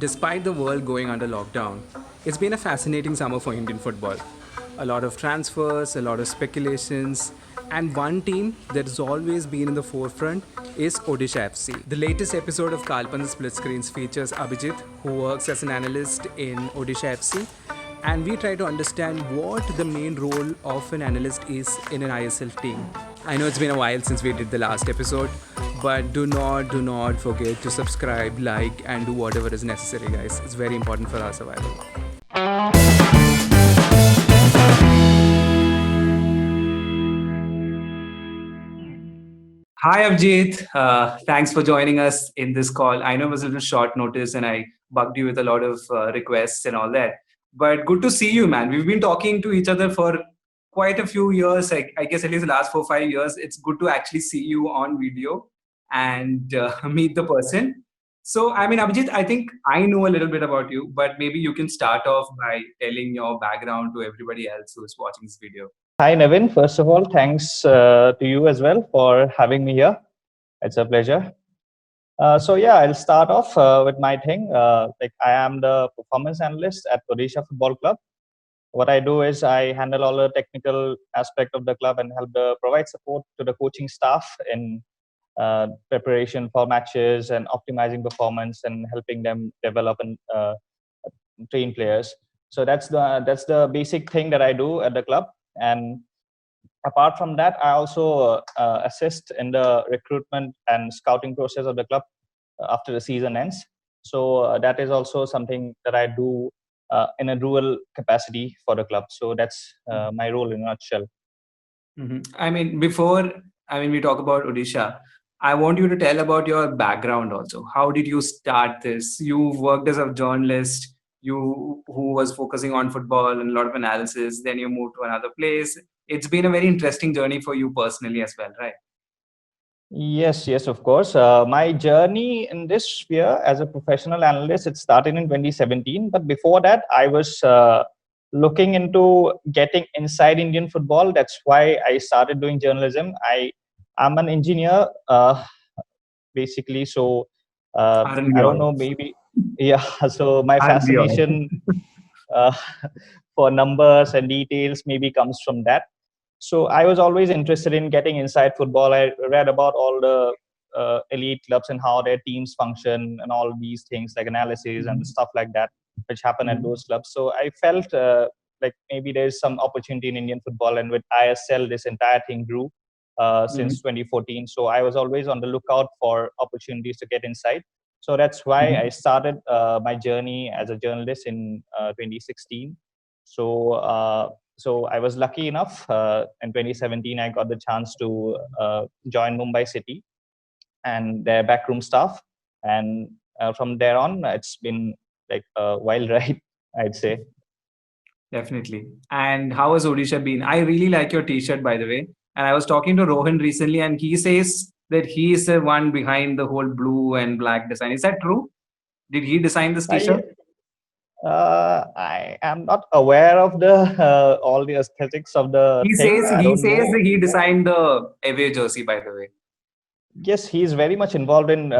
Despite the world going under lockdown, it's been a fascinating summer for Indian football. A lot of transfers, a lot of speculations, and one team that has always been in the forefront is Odisha FC. The latest episode of Kalpan's Split Screens features Abhijit, who works as an analyst in Odisha FC, and we try to understand what the main role of an analyst is in an ISL team. I know it's been a while since we did the last episode, but do not forget to subscribe, like, and do whatever is necessary, guys. It's very important for our survival. Hi, Abjit. Thanks for joining us in this call. I know it was a little short notice and I bugged you with a lot of requests and all that. But good to see you, man. We've been talking to each other for quite a few years. I guess at least the last 4 5 years. It's good to actually see you on video and meet the person. So, I mean, Abhijit, I think I know a little bit about you, but maybe you can start off by telling your background to everybody else who is watching this video. Hi, Nevin. First of all, thanks to you as well for having me here. It's a pleasure. So I'll start off with my thing. I am the performance analyst at Odisha Football Club. What I do is I handle all the technical aspect of the club and provide support to the coaching staff in preparation for matches and optimizing performance and helping them develop and train players. So that's the basic thing that I do at the club. And apart from that, I also assist in the recruitment and scouting process of the club after the season ends. So that is also something that I do in a dual capacity for the club. So that's my role in a nutshell. I mean, we talk about Odisha, I want you to tell about your background also. How did you start this? You worked as a journalist, you who was focusing on football and a lot of analysis, then you moved to another place. It's been a very interesting journey for you personally as well, right? Yes, of course. My journey in this sphere as a professional analyst, it started in 2017. But before that, I was looking into getting inside Indian football. That's why I started doing journalism. I'm an engineer, basically. So Aren't we I don't all? know, maybe, yeah. So my Aren't we all? fascination uh, for numbers and details maybe comes from that. So I was always interested in getting inside football. I read about all the elite clubs and how their teams function and all these things like analysis and stuff like that, which happen at those clubs. So I felt like maybe there's some opportunity in Indian football, and with ISL, this entire thing grew Mhm. since 2014. So I was always on the lookout for opportunities to get inside. So that's why I started my journey as a journalist in 2016. So so I was lucky enough in 2017. I got the chance to join Mumbai City and their backroom staff, and from there on, it's been like a wild ride, I'd say. Definitely. And how has Odisha been? I really like your t-shirt, by the way. And I was talking to Rohan recently, and he says that he is the one behind the whole blue and black design. Is that true? Did he design this I t-shirt? I am not aware of the all the aesthetics of the He thing. says I he don't says know. that he designed the away jersey, by the way. Yes, he's very much involved in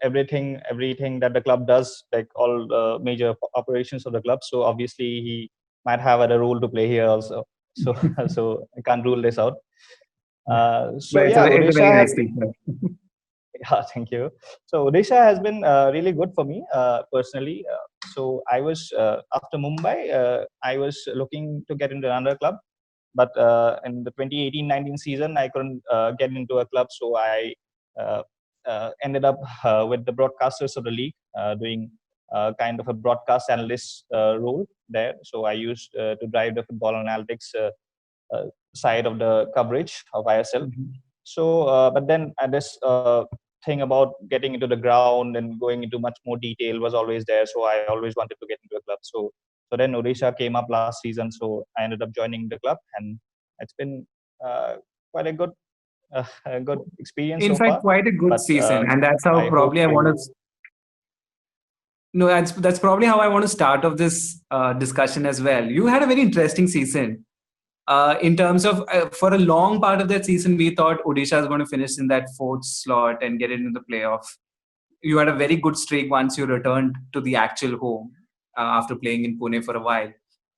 everything that the club does, like all the major operations of the club. So obviously, he might have had a role to play here also. So so I can't rule this out. But So yeah, it's a very Odisha has nice been. t-shirt. Yeah, thank you. So Odisha has been really good for me personally. So I was after Mumbai, I was looking to get into another club, but in the 2018-19 season, I couldn't get into a club, so I uh, ended up with the broadcasters of the league, doing kind of a broadcast analyst role there. So I used to drive the football analytics side of the coverage of ISL. Mhm. So, but then this thing about getting into the ground and going into much more detail was always there. So I always wanted to get into a club. So then Odisha came up last season. So I ended up joining the club, and it's been quite a good experience In so fact, far. quite a good But season, and that's how I hope probably I want to. to. No, that's probably how I want to start off this discussion as well. You had a very interesting season. In terms of for a long part of that season, we thought Odisha is going to finish in that fourth slot and get it into the playoff. you had a very good streak once you returned to the actual home after playing in Pune for a while.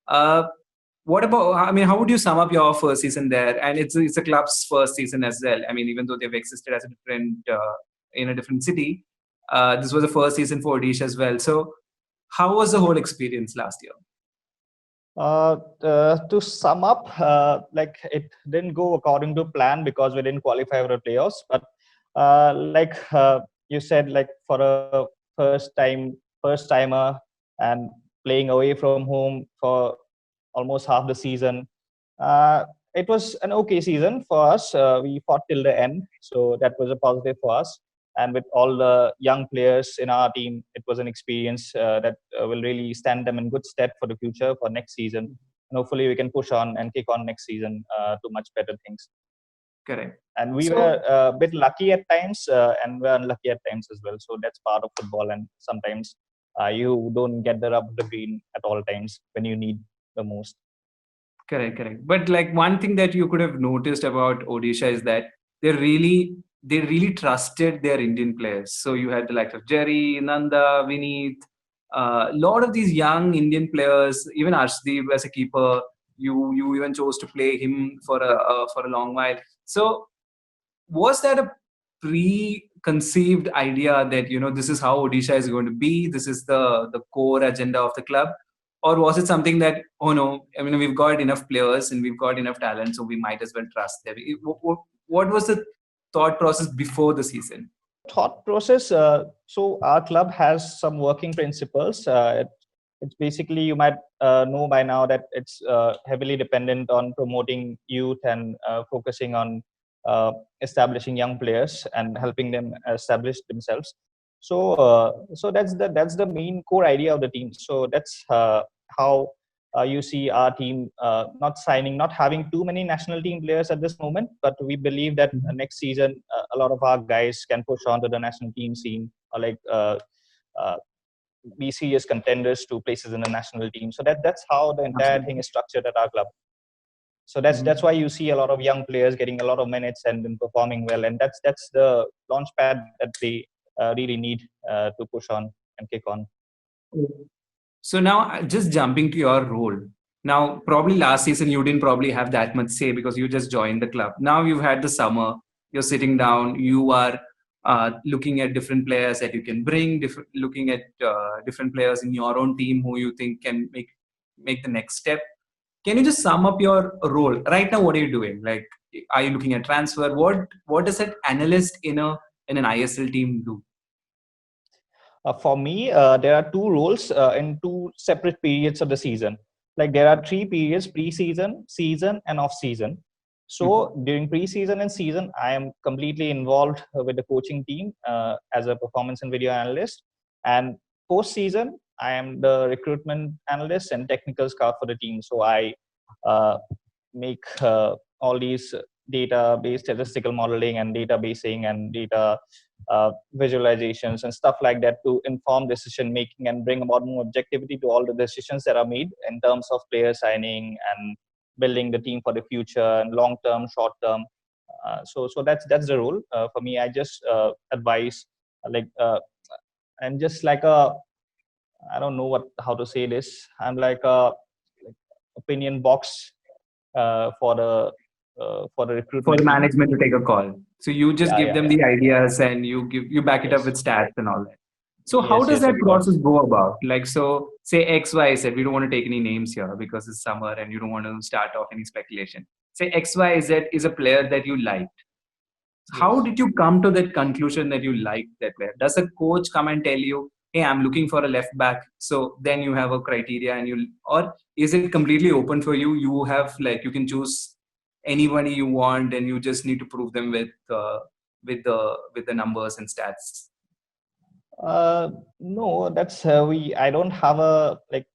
Uh, what about? I mean, how would you sum up your first season there? And it's a club's first season as well. I mean, even though they've existed as a different in a different city, this was the first season for Odisha as well. So, how was the whole experience last year? To sum up, like it didn't go according to plan because we didn't qualify for the playoffs. But like you said, like for a first timer, and playing away from home for almost half the season, uh, it was an okay season for us. We fought till the end, so that was a positive for us. And with all the young players in our team, it was an experience that will really stand them in good stead for the future for next season. And hopefully, we can push on and kick on next season to much better things. Correct. And we So, were a bit lucky at times, and we're unlucky at times as well. So that's part of football. And sometimes you don't get the rub of the green at all times when you need the most. correct. But like one thing that you could have noticed about Odisha is that they really trusted their Indian players. So you had the likes of Jerry, Nanda, Vineet, a lot of these young Indian players, even Arshdeep as a keeper. You even chose to play him for a long while. So was that a preconceived idea that this is how Odisha is going to be? This is the core agenda of the club, or was it something that, oh no, I mean, we've got enough players and we've got enough talent, so we might as well trust them? What was the thought process before the season? Thought process. So our club has some working principles. It's basically, you might know by now that it's heavily dependent on promoting youth and focusing on establishing young players and helping them establish themselves. So that's the main core idea of the team. So that's how you see our team not having too many national team players at this moment, but we believe that next season a lot of our guys can push on to the national team scene, or like uh, be serious contenders to places in the national team. So that's how the entire thing Absolutely. is structured at our club. So that's why you see a lot of young players getting a lot of minutes and then performing well, and that's the launch pad that they really need to push on and kick on. So now, just jumping to your role. Now, probably last season you didn't probably have that much say because you just joined the club. Now you've had the summer. You're sitting down. You are looking at different players that you can bring. Looking at different players in your own team who you think can make the next step. Can you just sum up your role right now? What are you doing? Like, are you looking at transfer? What does that analyst in an ISL team do? For me, there are two roles in two separate periods of the season. Like there are three periods: pre-season, season, and off-season. So during pre-season and season, I am completely involved with the coaching team as a performance and video analyst. And post-season, I am the recruitment analyst and technical scout for the team. So I uh, make all these data-based statistical modeling and databasing and data visualizations and stuff like that to inform decision making and bring about more objectivity to all the decisions that are made in terms of player signing and building the team for the future and long term, short term. So that's the role for me. I just advise, like I'm just like a, I don't know what how to say this. I'm like a like opinion box for the For the recruitment team. management to take a call. So you just Yeah, give yeah, them yeah. the ideas and you back it up with Yes, stats and all that. So how yes, does yes. that Of process course. go about? Like, so say X, Y Z, we don't want to take any names here because it's summer and you don't want to start off any speculation. Say X, Y, Z is a player that you liked. How Yes. did you come to that conclusion that you liked that player? Does a coach come and tell you, hey, I'm looking for a left back? So then you have a criteria or is it completely open for you? You have like, you can choose anybody you want and you just need to prove them with the numbers and stats. No, that's we. I don't have a like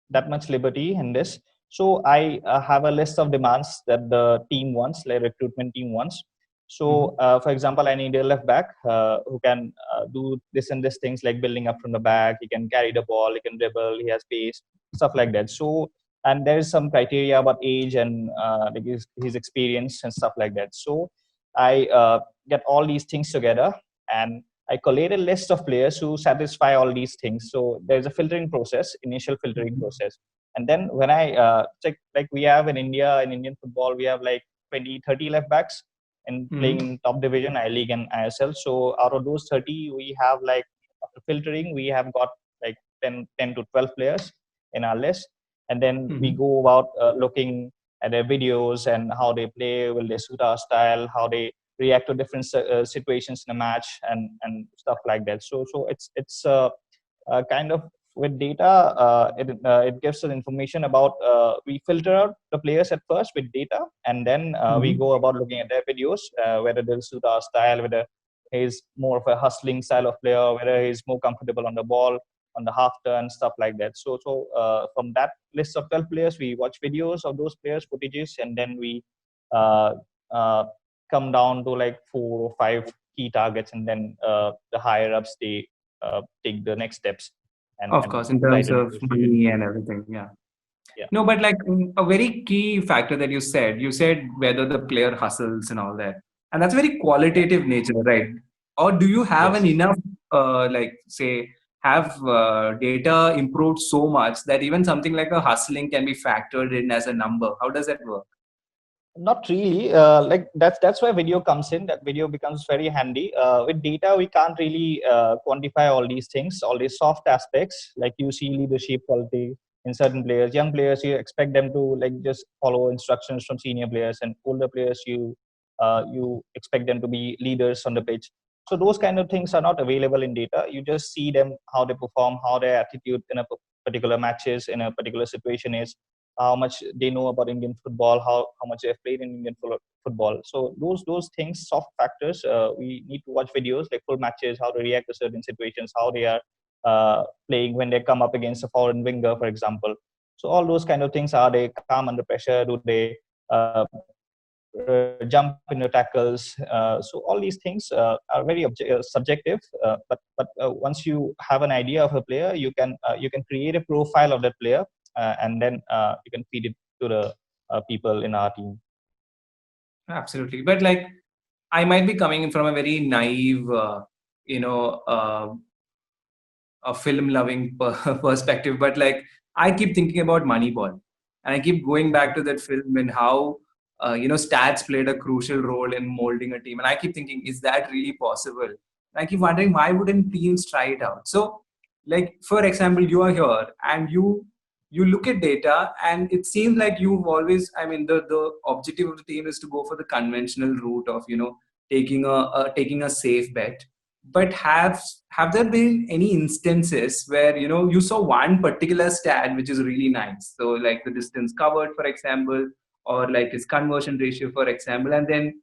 that much liberty in this. So I have a list of demands that the team wants, like recruitment team wants. So, Mhm. for example, I need a left back who can do this and this things like building up from the back. He can carry the ball. He can dribble. He has pace, stuff like that. So, and there is some criteria about age and like his experience and stuff like that. So, I get all these things together, and I collate a list of players who satisfy all these things. So there's a filtering process, initial filtering process. And then when I check, like we have in India, in Indian football, we have like 20, 30 left backs and playing in top division, I League and ISL. So out of those 30, we have like, after filtering, we have got like 10 to 12 players in our list. And then we go about looking at their videos and how they play, will they suit our style, how they react to different situations in a match, and stuff like that. So it's kind of, with data, it gives us information about, we filter out the players at first with data, and then we go about looking at their videos, whether they'll suit our style, whether he's more of a hustling style of player, whether he's more comfortable on the ball, on the half turn, stuff like that. So from that list of 12 players, we watch videos of those players, footages, and then we uh, uh, come down to like 4 or 5 key targets, and then the higher ups, they take the next steps Of and course, in try terms to of negotiate. money and everything. Yeah. Yeah. No, but like a very key factor that you said whether the player hustles and all that. And that's very qualitative nature, right? Or do you have Yes. an enough, like, say, have data improved so much that even something like a hustling can be factored in as a number? How does that work? Not really. Like that's why video comes in. That video becomes very handy. With data, we can't really quantify all these things, all these soft aspects. Like you see leadership quality in certain players. Young players, you expect them to like just follow instructions from senior players, and older players, you expect them to be leaders on the pitch. So those kind of things are not available in data. You just see them, how they perform, how their attitude in a particular matches, in a particular situation is, how much they know about Indian football, how much they've played in Indian football. So those things, soft factors, we need to watch videos like full matches, how they react to certain situations, how they are playing when they come up against a foreign winger, for example. So all those kind of things, are they calm under pressure? Do they jump into tackles? So all these things are very subjective. But once you have an idea of a player, you can create a profile of that player, and then you can feed it to the people in our team. Absolutely. But like, I might be coming in from a very naive, you know, a film loving perspective, but like, I keep thinking about Moneyball, and I keep going back to that film and how stats played a crucial role in molding a team, and I keep thinking, is that really possible? And I keep wondering, why wouldn't teams try it out? So, like, for example, you are here and you look at data, and it seems like you've always, I mean, the objective of the team is to go for the conventional route of taking a safe bet. But have there been any instances where you saw one particular stat which is really nice, so like the distance covered, for example, or like his conversion ratio, for example, and then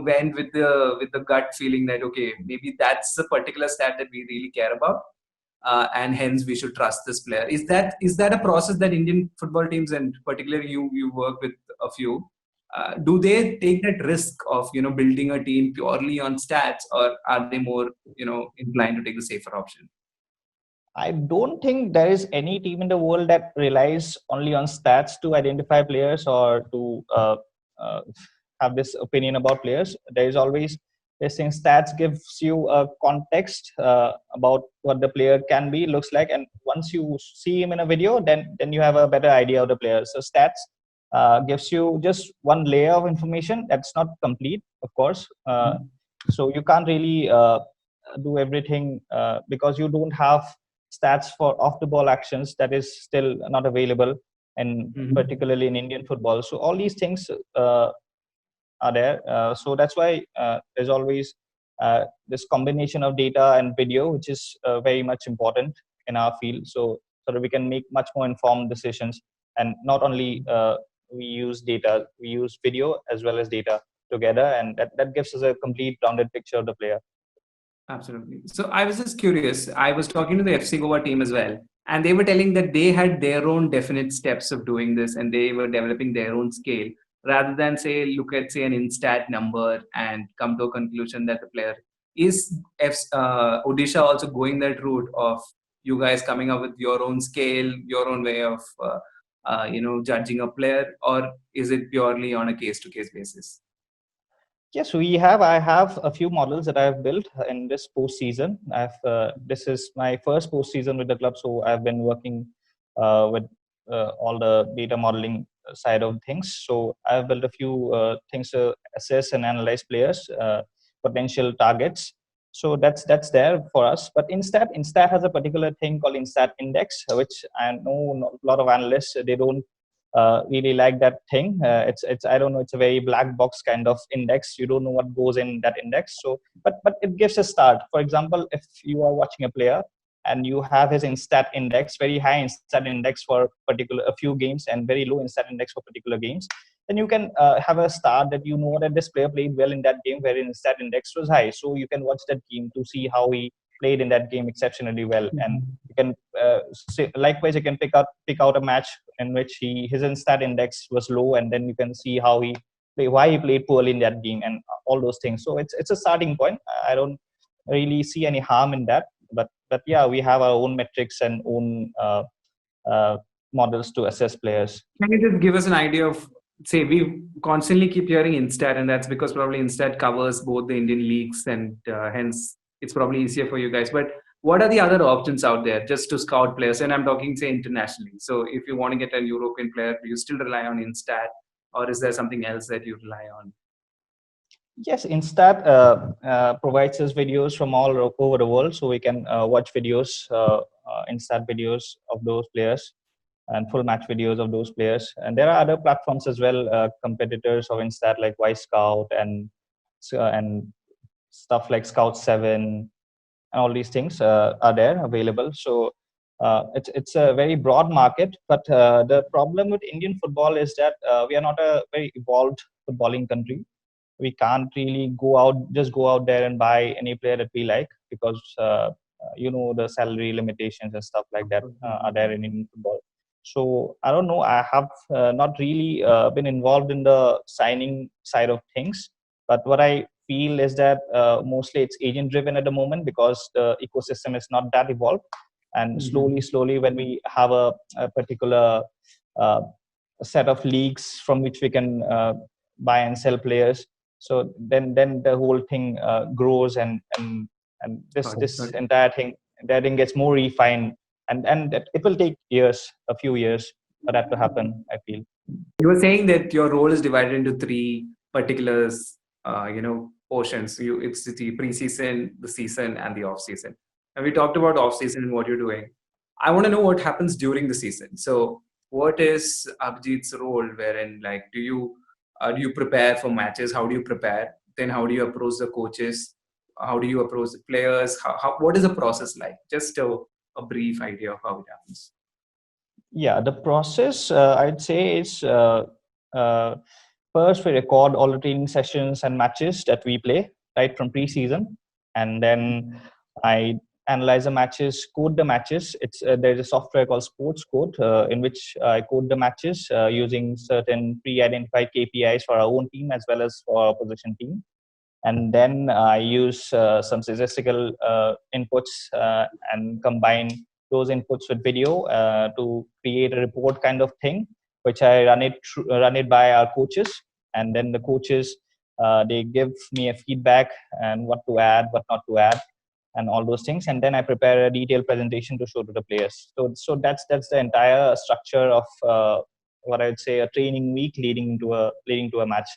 went with the gut feeling that, okay, maybe that's the particular stat that we really care about, and hence we should trust this player? Is that a process that Indian football teams, and particularly you work with a few, do they take that risk of building a team purely on stats, or are they more inclined to take the safer option? I don't think there is any team in the world that relies only on stats to identify players, or to uh, have this opinion about players. There is always this thing. Stats gives you a context about what the player can be, looks like, and once you see him in a video, then you have a better idea of the player. So stats gives you just one layer of information. That's not complete, of course. So you can't really do everything, because you don't have stats for off the ball actions. That is still not available, and particularly in Indian football. So all these things are there. So that's why there's always this combination of data and video, which is very much important in our field. So that we can make much more informed decisions, and not only we use data, we use video as well as data together, and that gives us a complete rounded picture of the player. Absolutely. So I was just curious. I was talking to the FC Goa team as well, and they were telling that they had their own definite steps of doing this, and they were developing their own scale, rather than say look at, say, an instat number and come to a conclusion that the player is. Odisha also going that route of you guys coming up with your own scale, your own way of judging a player, or is it purely on a case to case basis? Yes, we have. I have a few models that I've built in this postseason. This is my first postseason with the club, so I've been working with all the data modeling side of things. So I've built a few things to assess and analyze players, potential targets. So that's there for us. But Instat has a particular thing called Instat Index, which I know a lot of analysts they don't really like that thing. It's I don't know. It's a very black box kind of index. You don't know what goes in that index. So, but it gives a start. For example, if you are watching a player and you have his instat index, very high instat index for particular a few games and very low instat index for particular games, then you can have a start that you know that this player played well in that game where instat index was high. So you can watch that game to see how he played in that game exceptionally well, and you can likewise you can pick out a match in which his instat index was low, and then you can see how why he played poorly in that game and all those things. So it's a starting point. I don't really see any harm in that, but yeah, we have our own metrics and own uh, models to assess players. Can you just give us an idea of, say, we constantly keep hearing Instat, and that's because probably Instat covers both the Indian leagues, and hence it's probably easier for you guys. But what are the other options out there just to scout players? And I'm talking, say, internationally. So if you want to get a European player, do you still rely on Instat, or is there something else that you rely on? Yes, Instat provides us videos from all over the world, so we can watch videos, Instat videos of those players, and full match videos of those players. And there are other platforms as well, competitors of Instat like Y Scout and stuff like Scout 7, and all these things are there available. So it's a very broad market. But the problem with Indian football is that we are not a very evolved footballing country. We can't really go out there and buy any player that we like, because the salary limitations and stuff like that are there in Indian football. So I don't know. I have not really been involved in the signing side of things, but what I feel is that mostly it's agent driven at the moment, because the ecosystem is not that evolved. And slowly, when we have a particular uh, set of leagues from which we can buy and sell players, so then the whole thing grows, and this entire thing gets more refined, and it will take a few years for that to happen, I feel. You were saying that your role is divided into three particular, portions. It's the preseason, the season, and the off season. And we talked about off season and what you're doing. I want to know what happens during the season. So, what is Abhijit's role? Wherein, like, do you prepare for matches? How do you prepare? Then, how do you approach the coaches? How do you approach the players? What is the process like? Just a brief idea of how it happens. Yeah, the process, I'd say, is first we record all the training sessions and matches that we play right from preseason, and then I analyze the matches, code the matches. There's a software called Sports Code in which I code the matches using certain pre-identified KPIs for our own team as well as for our opposition team. And then I use some statistical inputs and combine those inputs with video to create a report kind of thing, which I run it by our coaches, and then the coaches they give me a feedback and what to add, what not to add, and all those things, and then I prepare a detailed presentation to show to the players. So that's the entire structure of what I would say a training week leading to a match.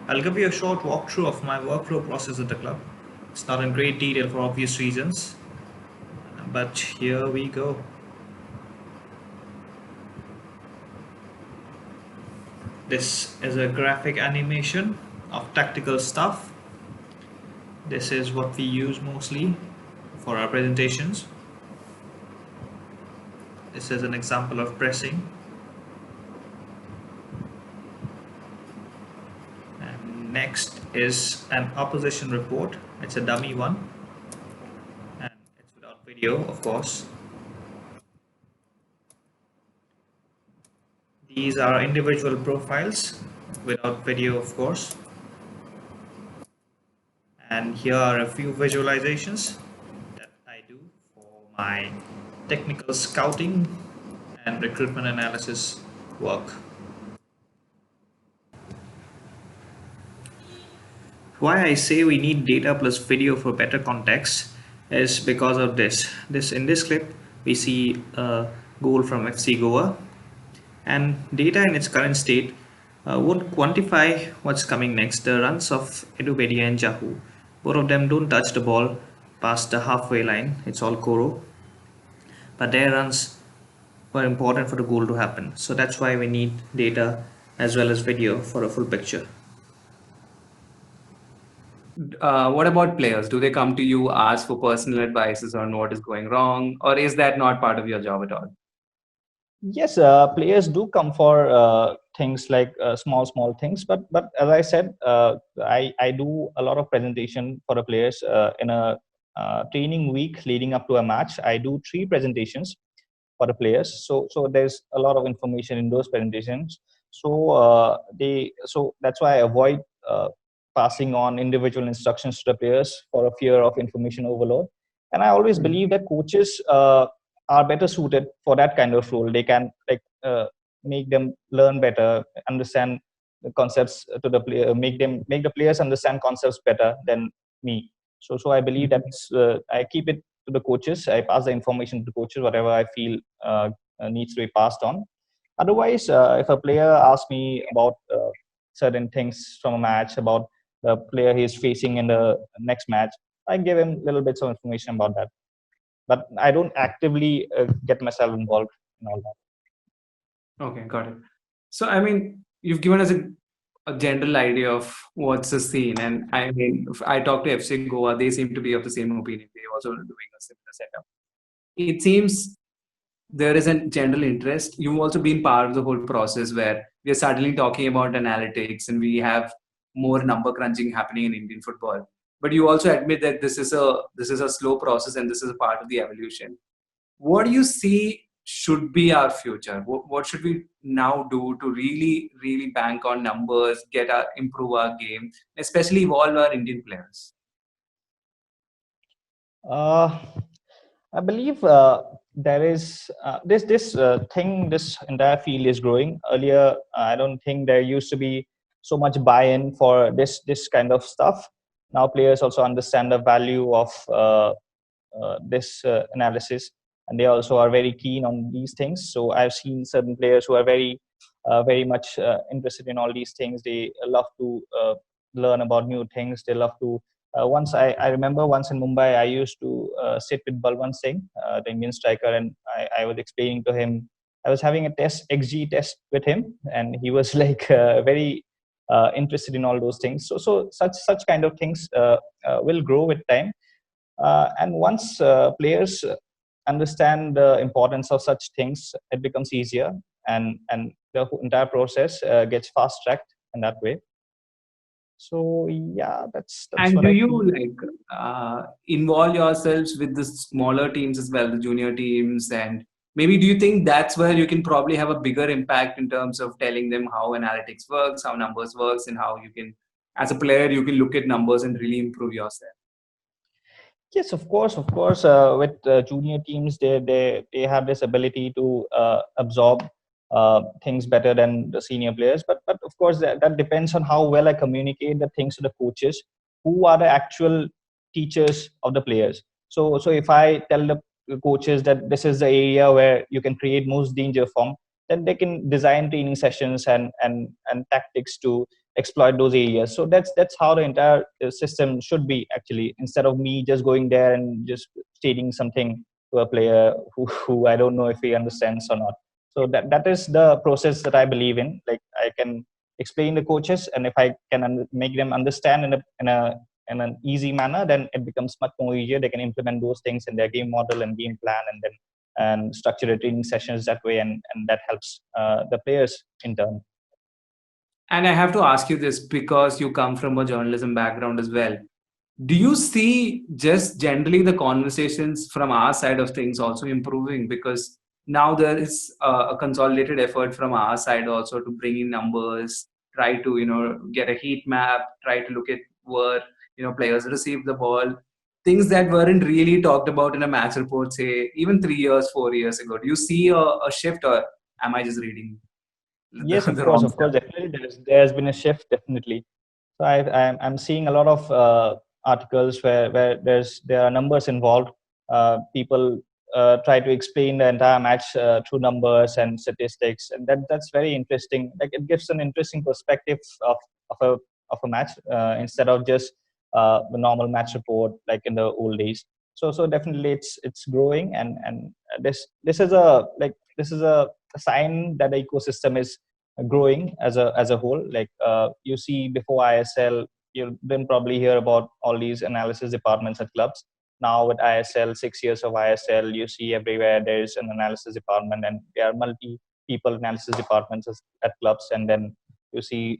I'll give you a short walkthrough of my workflow process at the club. It's not in great detail for obvious reasons, but here we go. This is a graphic animation of tactical stuff. This is what we use mostly for our presentations. This is an example of pressing. Next is an opposition report. It's a dummy one, and it's without video, of course. These are individual profiles without video, of course. And here are a few visualizations that I do for my technical scouting and recruitment analysis work. Why I say we need data plus video for better context is because of this. In this clip, we see a goal from FC Goa, and data in its current state won't quantify what's coming next. The runs of Edupedia and Jahu, both of them don't touch the ball past the halfway line. It's all Koro, but their runs were important for the goal to happen. So that's why we need data as well as video for a full picture. What about players? Do they come to you, ask for personal advices on what is going wrong, or is that not part of your job at all? Yes, players do come for things like small things, but as I said, I do a lot of presentation for the players in a training week leading up to a match. I do 3 presentations for the players, so there's a lot of information in those presentations. So that's why I avoid passing on individual instructions to the players for a fear of information overload. And I always believe that coaches are better suited for that kind of role. They can make them learn better, understand the concepts to the player, make the players understand concepts better than me. So I believe that's I keep it to the coaches. I pass the information to the coaches, whatever I feel needs to be passed on. Otherwise, if a player asks me about certain things from a match, about the player he is facing in the next match, I give him little bits of information about that. But I don't actively get myself involved in all that. Okay, got it. So, I mean, you've given us a general idea of what's the scene. And I mean, if I talk to FC Goa, they seem to be of the same opinion. They're also doing a similar setup. It seems there is a general interest. You've also been part of the whole process where we are suddenly talking about analytics and we have more number crunching happening in Indian football. But you also admit that this is a slow process and this is a part of the evolution. What do you see should be our future? What should we now do to really bank on numbers, improve our game, especially evolve our Indian players? I believe there is this thing. This entire field is growing. Earlier, I don't think there used to be so much buy-in for this kind of stuff. Now players also understand the value of this analysis, and they also are very keen on these things. So I've seen certain players who are very much interested in all these things. They love to learn about new things. They love to once I remember once in Mumbai, I used to sit with Balwant Singh, the Indian striker, and I was explaining to him. I was having a XG test with him, and he was like very interested in all those things. So such kind of things will grow with time, and once players understand the importance of such things, it becomes easier, and the entire process gets fast tracked in that way. So yeah, that's And what do I you feel. involve yourselves with the smaller teams as well, the junior teams, and maybe do you think that's where you can probably have a bigger impact in terms of telling them how analytics works, how numbers works, and how you can, as a player, you can look at numbers and really improve yourself? Yes, of course, of course. With junior teams, they have this ability to absorb things better than the senior players. But of course, that depends on how well I communicate the things to the coaches, who are the actual teachers of the players. So if I tell the coaches that this is the area where you can create most danger from, then they can design training sessions and tactics to exploit those areas. So that's how the entire system should be, actually, instead of me just going there and just stating something to a player who I don't know if he understands or not. So that is the process that I believe in. Like, I can explain the coaches, and if I can make them understand in an easy manner, then it becomes much more easier. They can implement those things in their game model and game plan, and structure the training sessions that way, and that helps the players in turn. And I have to ask you this because you come from a journalism background as well. Do you see just generally the conversations from our side of things also improving? Because now there is a consolidated effort from our side also to bring in numbers, try to get a heat map, try to look at where players receive the ball, things that weren't really talked about in a match report, say even 3 years, 4 years ago. Do you see a shift, or am I just reading Yes, the wrong of course, stuff? definitely. There has been a shift, definitely. So I'm seeing a lot of articles where there are numbers involved. People try to explain the entire match through numbers and statistics, and that's very interesting. Like it gives an interesting perspective of a of a match instead of just the normal match report like in the old days. So definitely it's growing, and this is a a sign that the ecosystem is growing as a whole. Like you see before ISL, you didn't probably hear about all these analysis departments at clubs. Now with ISL, 6 years of ISL, you see everywhere there is an analysis department, and there are multi people analysis departments at clubs, and then you see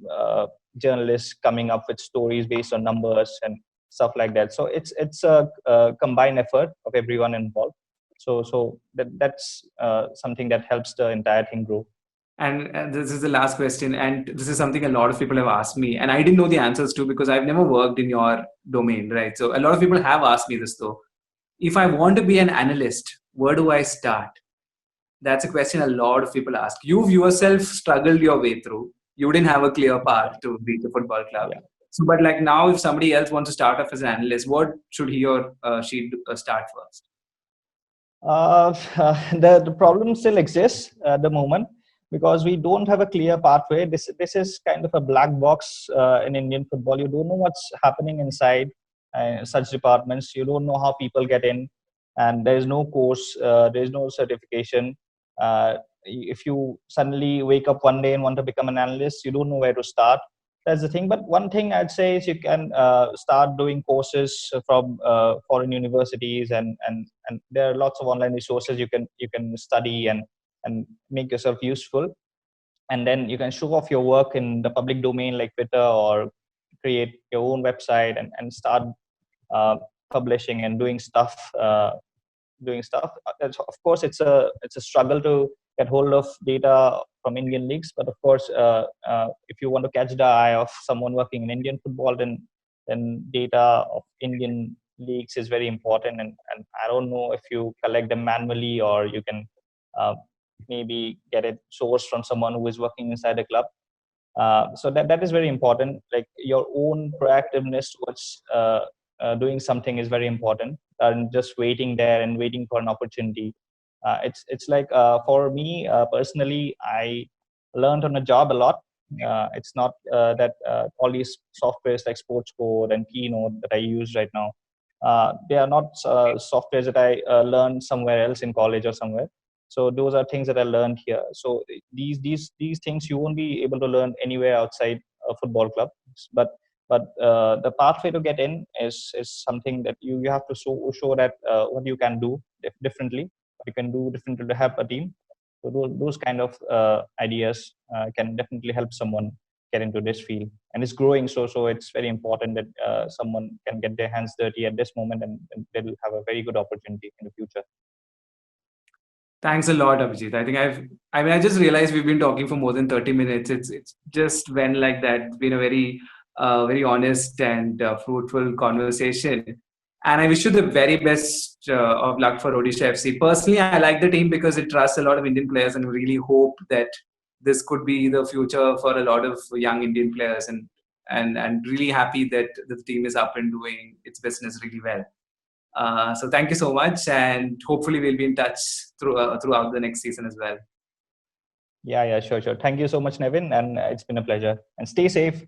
journalists coming up with stories based on numbers and stuff like that. So it's a combined effort of everyone involved. So that's something that helps the entire thing grow. And this is the last question, and this is something a lot of people have asked me, and I didn't know the answers to because I've never worked in your domain, right? So a lot of people have asked me this though. If I want to be an analyst, where do I start? That's a question a lot of people ask. You've yourself struggled your way through. You didn't have a clear path to reach a football club. Yeah. So, but like now, if somebody else wants to start off as an analyst, what should he or she start first? The problem still exists at the moment because we don't have a clear pathway. This is kind of a black box in Indian football. You don't know what's happening inside such departments. You don't know how people get in, and there is no course. There is no certification. If you suddenly wake up one day and want to become an analyst, you don't know where to start. That's the thing. But one thing I'd say is you can start doing courses from foreign universities, and there are lots of online resources you can study and make yourself useful. And then you can show off your work in the public domain like Twitter, or create your own website and start publishing and doing stuff. Of course, it's a struggle to get hold of data from Indian leagues, but of course, if you want to catch the eye of someone working in Indian football, then data of Indian leagues is very important. And I don't know if you collect them manually or you can maybe get it sourced from someone who is working inside a club. So that is very important. Like your own proactiveness towards doing something is very important, and just waiting there and waiting for an opportunity. It's like for me personally, I learned on a job a lot. It's not that all these softwares like Sports Code and Keynote that I use right now, they are not softwares that I learned somewhere else in college or somewhere. So those are things that I learned here. So these things you won't be able to learn anywhere outside a football club. But the pathway to get in is something that you have to show that what you can do differently, what you can do differently to help a team. So those kind of ideas can definitely help someone get into this field, and it's growing. So it's very important that someone can get their hands dirty at this moment, and they'll have a very good opportunity in the future. Thanks a lot, Abhijit. I just realized we've been talking for more than 30 minutes. It's just went like that. It's been a very honest and fruitful conversation. And I wish you the very best of luck for Odisha FC. Personally, I like the team because it trusts a lot of Indian players, and really hope that this could be the future for a lot of young Indian players. And really happy that the team is up and doing its business really well. So thank you so much, and hopefully we'll be in touch throughout the next season as well. Yeah, sure. Thank you so much, Nevin, and it's been a pleasure. And stay safe.